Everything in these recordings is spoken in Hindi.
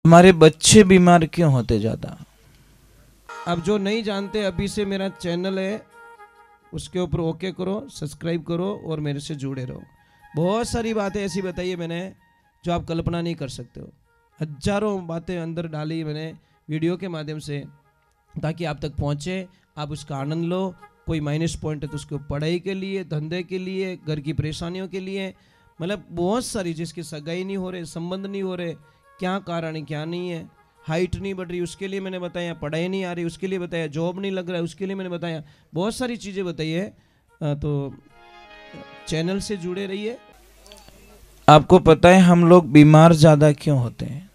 हमारे बच्चे बीमार क्यों होते ज़्यादा? अब जो नहीं जानते, अभी से मेरा चैनल है उसके ऊपर ओके करो, सब्सक्राइब करो और मेरे से जुड़े रहो। बहुत सारी बातें ऐसी बताई है मैंने जो आप कल्पना नहीं कर सकते हो। हजारों बातें अंदर डाली मैंने वीडियो के माध्यम से, ताकि आप तक पहुँचे, आप उसका आनंद लो। कोई माइनस पॉइंट है तो उसको पढ़ाई के लिए, धंधे के लिए, घर की परेशानियों के लिए, मतलब बहुत सारी, जिसकी सगाई नहीं हो रहे, संबंध नहीं हो रहे, क्या कारण है क्या नहीं है, हाइट नहीं बढ़ रही उसके लिए मैंने बताया, पढ़ाई नहीं आ रही उसके लिए बताया, जॉब नहीं लग रहा है उसके लिए मैंने बताया, बहुत सारी चीज़ें बताई है। तो चैनल से जुड़े रहिए। आपको पता है हम लोग बीमार ज़्यादा क्यों होते हैं?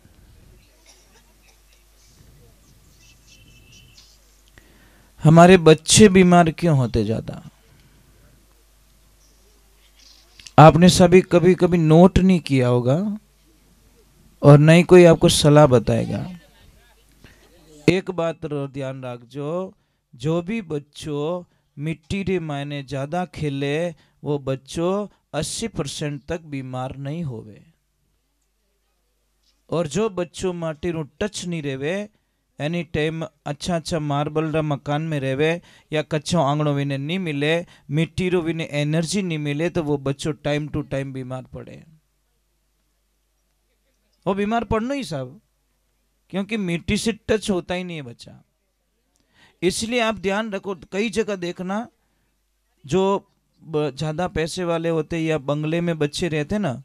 हमारे बच्चे बीमार क्यों होते ज़्यादा? आपने सभी कभी कभी नोट नहीं किया होगा और नहीं कोई आपको सलाह बताएगा। एक बात ध्यान रखजो, जो भी बच्चों मिट्टी रे मायने ज़्यादा खेले वो बच्चों 80% तक बीमार नहीं होवे। और जो बच्चों माटी रू टच नहीं रेवे, एनी टाइम अच्छा अच्छा मार्बल रा मकान में रेवे या कच्चो आंगणो विने नहीं मिले, मिट्टी रो विने एनर्जी नहीं मिले, तो वो बच्चों टाइम टू टाइम बीमार पड़े। वो बीमार पड़ना ही सब, क्योंकि मिट्टी से टच होता ही नहीं है बच्चा। इसलिए आप ध्यान रखो, कई जगह देखना जो ज़्यादा पैसे वाले होते या बंगले में बच्चे रहते ना,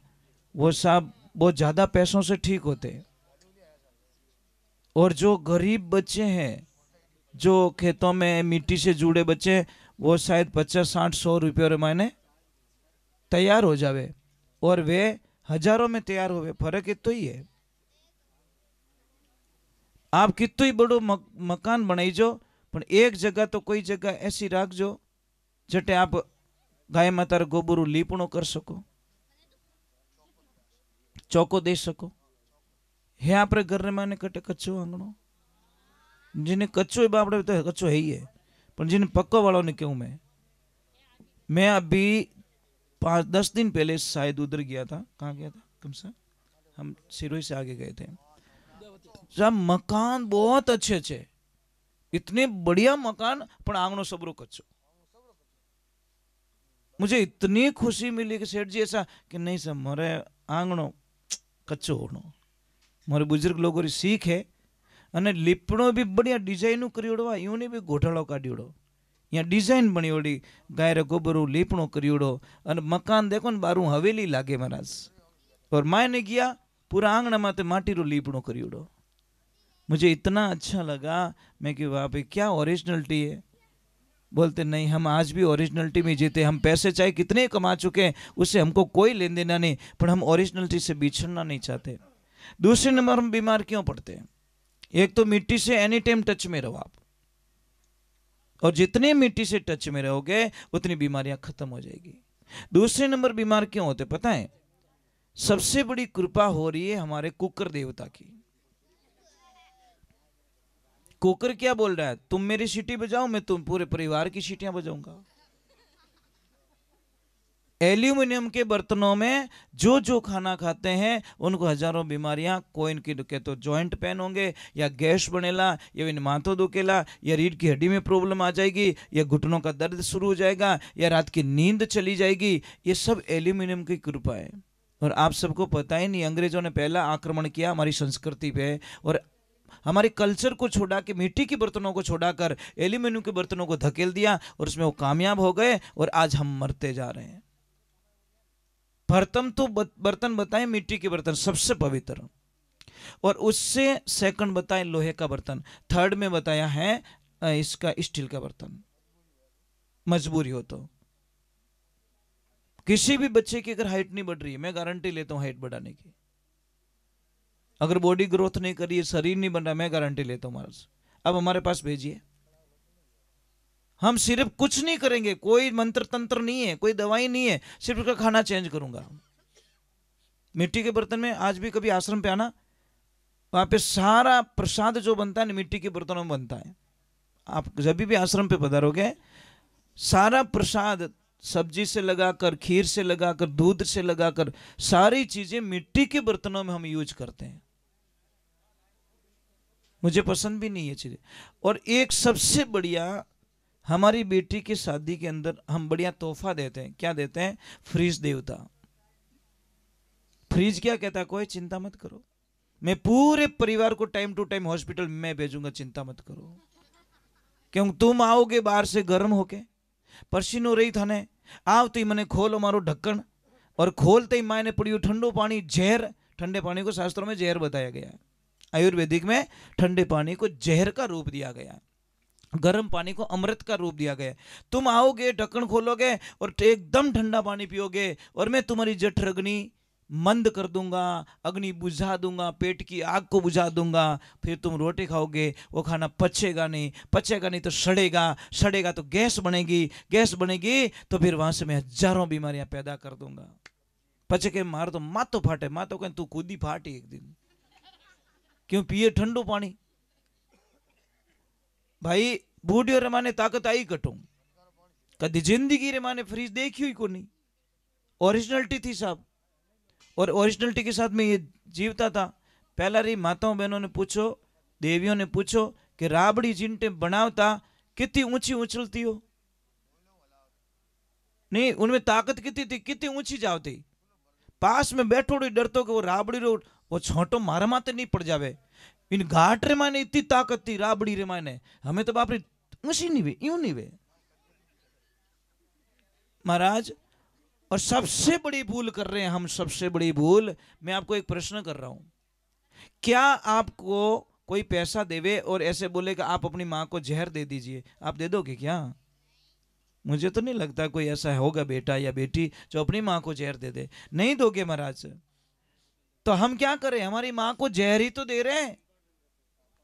वो सब बहुत ज़्यादा पैसों से ठीक होते। और जो गरीब बच्चे हैं, जो खेतों में मिट्टी से जुड़े बच्चे, वो शायद 50, 60, 100 रुपये मायने तैयार हो जावे और वे हजारों में तैयार होवे। फर्क इतो ही है। आप कितो ही बड़ो मकान बनाईजो, पण एक जगह तो कोई जगह ऐसी राखजो जटे आप गाय माता गोबरू लीपणो कर सको, चौको दे सको। है आपरे घर ने माने कटे कच्चो आंगणो, जिन्हें कच्चो है बापड़े तो कच्चो है ही है, पर जिन्हें पक्का वालों ने क्यों। मैं अभी 5-10 दिन पहले शायद उधर गया था। कहाँ गया था? कम से हम सिरोही से आगे गए थे, जब मकान बहुत अच्छे अच्छे, इतने बढ़िया मकान, पर आंगणो सबरो कच्चो। मुझे इतनी खुशी मिली कि सेठ जी ऐसा कि नहीं सर, मारे आंगणो कच्चो होनो। मारे बुजुर्ग लोगों की सीख है। अने लीपणो भी बढ़िया डिजाइन करियोड़ो, यूं नहीं भी घोटाड़ो काढ़ियोड़ो, या डिजाइन बनियोड़ी, गाय रे गोबरू लीपणो करियोड़ो। अने मकान देखो न बारू हवेली लागे महाराज। और मायने गया पूरा आंगणा माते माटी रो लीपणो करियोड़ो। मुझे इतना अच्छा लगा, मैं कि वाह भाई क्या ओरिजिनलिटी है। बोलते नहीं, हम आज भी ओरिजिनलिटी में जीते। हम पैसे चाहे कितने कमा चुके हैं, उससे हमको कोई लेन देना नहीं, पर हम ओरिजिनलिटी से बिछड़ना नहीं चाहते। दूसरे नंबर हम बीमार क्यों पड़ते हैं? एक तो मिट्टी से एनी टाइम टच में रहो आप, और जितने मिट्टी से टच में रहोगे उतनी बीमारियां खत्म हो जाएगी। दूसरे नंबर बीमार क्यों होते पता है? सबसे बड़ी कृपा हो रही है हमारे कुकर देवता की। कुकर क्या बोल रहा है? तुम मेरी सीटी बजाओ, मैं तुम पूरे परिवार की सीटियां बजाऊंगा। एल्यूमिनियम के बर्तनों में जो जो खाना खाते हैं उनको हजारों बीमारियां, कोई इनकी दुखे तो जॉइंट पेन होंगे, या गैस बनेला, या इन माथो दुखेला, या रीढ़ की हड्डी में प्रॉब्लम आ जाएगी, या घुटनों का दर्द शुरू हो जाएगा, या रात की नींद चली जाएगी। ये सब एल्यूमिनियम की कृपा है। और आप सबको पता ही नहीं, अंग्रेजों ने पहला आक्रमण किया हमारी संस्कृति पे, और हमारे कल्चर को छोड़ा के, मिट्टी के बर्तनों को छोड़ाकर एल्यूमिनियम के बर्तनों को धकेल दिया, और उसमें वो कामयाब हो गए, और आज हम मरते जा रहे हैं। प्रथम तो बर्तन बताए मिट्टी के बर्तन सबसे पवित्र, और उससे सेकंड बताए लोहे का बर्तन, थर्ड में बताया है इसका स्टील का बर्तन, मजबूरी हो तो। किसी भी बच्चे की अगर हाइट नहीं बढ़ रही है, मैं गारंटी लेता हूं हाइट बढ़ाने की। अगर बॉडी ग्रोथ नहीं करी है, शरीर नहीं बन रहा, मैं गारंटी लेता हूं महाराज, अब हमारे पास भेजिए। हम सिर्फ कुछ नहीं करेंगे, कोई मंत्र तंत्र नहीं है, कोई दवाई नहीं है, सिर्फ उसका खाना चेंज करूंगा। मिट्टी के बर्तन में आज भी कभी आश्रम पे आना, वहां पे सारा प्रसाद जो बनता है मिट्टी के बर्तनों में बनता है। आप जब भी आश्रम पे पधारोगे, सारा प्रसाद सब्जी से लगाकर, खीर से लगाकर, दूध से लगाकर, सारी चीजें मिट्टी के बर्तनों में हम यूज करते हैं। मुझे पसंद भी नहीं है चीज़ें। और एक सबसे बढ़िया, हमारी बेटी की शादी के अंदर हम बढ़िया तोहफा देते हैं। क्या देते हैं? फ्रिज देवता। फ्रिज क्या कहता है? कोई चिंता मत करो, मैं पूरे परिवार को टाइम टू टाइम हॉस्पिटल में भेजूंगा, चिंता मत करो। क्यों? तुम आओगे बाहर से गर्म होके, पसीनो रही थाने, आवती मने खोलो मारो ढक्कन, और खोलते ही मायने पड़ियो ठंडो पानी, जहर। ठंडे पानी को शास्त्रों में जहर बताया गया है, आयुर्वेदिक में ठंडे पानी को जहर का रूप दिया गया है, गर्म पानी को अमृत का रूप दिया गया है। तुम आओगे, ढक्कन खोलोगे और एकदम ठंडा पानी पियोगे, और मैं तुम्हारी जठर अग्नि मंद कर दूंगा, अग्नि बुझा दूंगा, पेट की आग को बुझा दूंगा। फिर तुम रोटी खाओगे, वो खाना पचेगा नहीं, पचेगा नहीं तो सड़ेगा, सड़ेगा तो गैस बनेगी, गैस बनेगी तो फिर वहां से मैं हजारों बीमारियां पैदा कर दूंगा। पचे के मार तो मातो फाटे, मातो कहें तू खुद ही फाटी एक दिन, क्यों पिए ठंडो पानी। भाई बूढ़ियों रे माने ताकत आई कटू, कदी जिंदगी रे माने फ्रिज देखी हुई को नहीं। ओरिजिनलिटी थी साहब, और ओरिजिनलिटी के साथ में ये जीवता था। पहला री माताओं बहनों ने पूछो, देवियों ने पूछो कि राबड़ी जिनटे बनावता कितनी ऊंची उछलती हो, नहीं उनमें ताकत कितनी थी, कितनी ऊंची जावती। पास में बैठो डरतो कि वो राबड़ी रो वो छोटो मारा माते नहीं पड़ जावे। इन घाट रे माने इतनी ताकत थी राबड़ी रे माने, हमें तो बाप रे ऊंची नहीं वे, यूं नहीं वे महाराज। और सबसे बड़ी भूल कर रहे हैं हम, सबसे बड़ी भूल। मैं आपको एक प्रश्न कर रहा हूं, क्या आपको कोई पैसा देवे और ऐसे बोले कि आप अपनी मां को जहर दे दीजिए, आप दे दोगे क्या? मुझे तो नहीं लगता कोई ऐसा होगा बेटा या बेटी जो अपनी मां को जहर दे दे। नहीं दोगे महाराज। तो हम क्या करें? हमारी मां को जहर ही तो दे रहे हैं।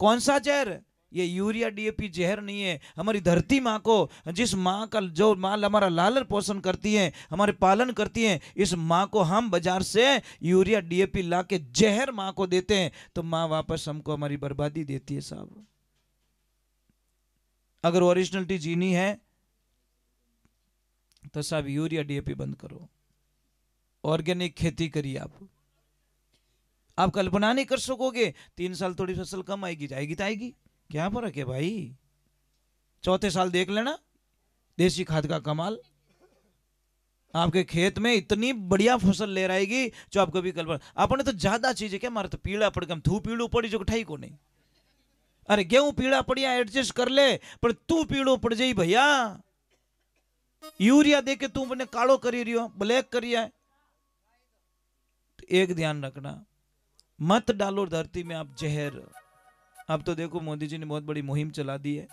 कौन सा जहर? ये यूरिया डीएपी जहर नहीं है। हमारी धरती माँ को, जिस माँ का जो माँ हमारा लालन पोषण करती है, हमारे पालन करती है, इस माँ को हम बाजार से यूरिया डीएपी ला के जहर माँ को देते हैं, तो माँ वापस हमको हमारी बर्बादी देती है साहब। अगर ओरिजिनलिटी जीनी है तो साहब यूरिया डीएपी बंद करो, ऑर्गेनिक खेती करिए। आप कल्पना नहीं कर सकोगे, 3 साल थोड़ी फसल कम आएगी, जाएगी तो आएगी, क्या फर्क है भाई। चौथे साल देख लेना देसी खाद का कमाल, आपके खेत में इतनी बढ़िया फसल ले आएगी जो आप कभी कल्पना। आपने तो ज्यादा चीजें क्या मारे, तो पीड़ा पड़ गम थू पीड़ू पड़ी जो ठाई को नहीं। अरे गेहूं पीड़ा पड़िया एडजस्ट कर ले, पर तू पीड़ो पड़ जाई भैया। यूरिया दे के तू मैंने कालो करी रियो, ब्लैक करिया। एक ध्यान रखना, मत डालो धरती में आप जहर। अब तो देखो मोदी जी ने बहुत बड़ी मुहिम चला दी है,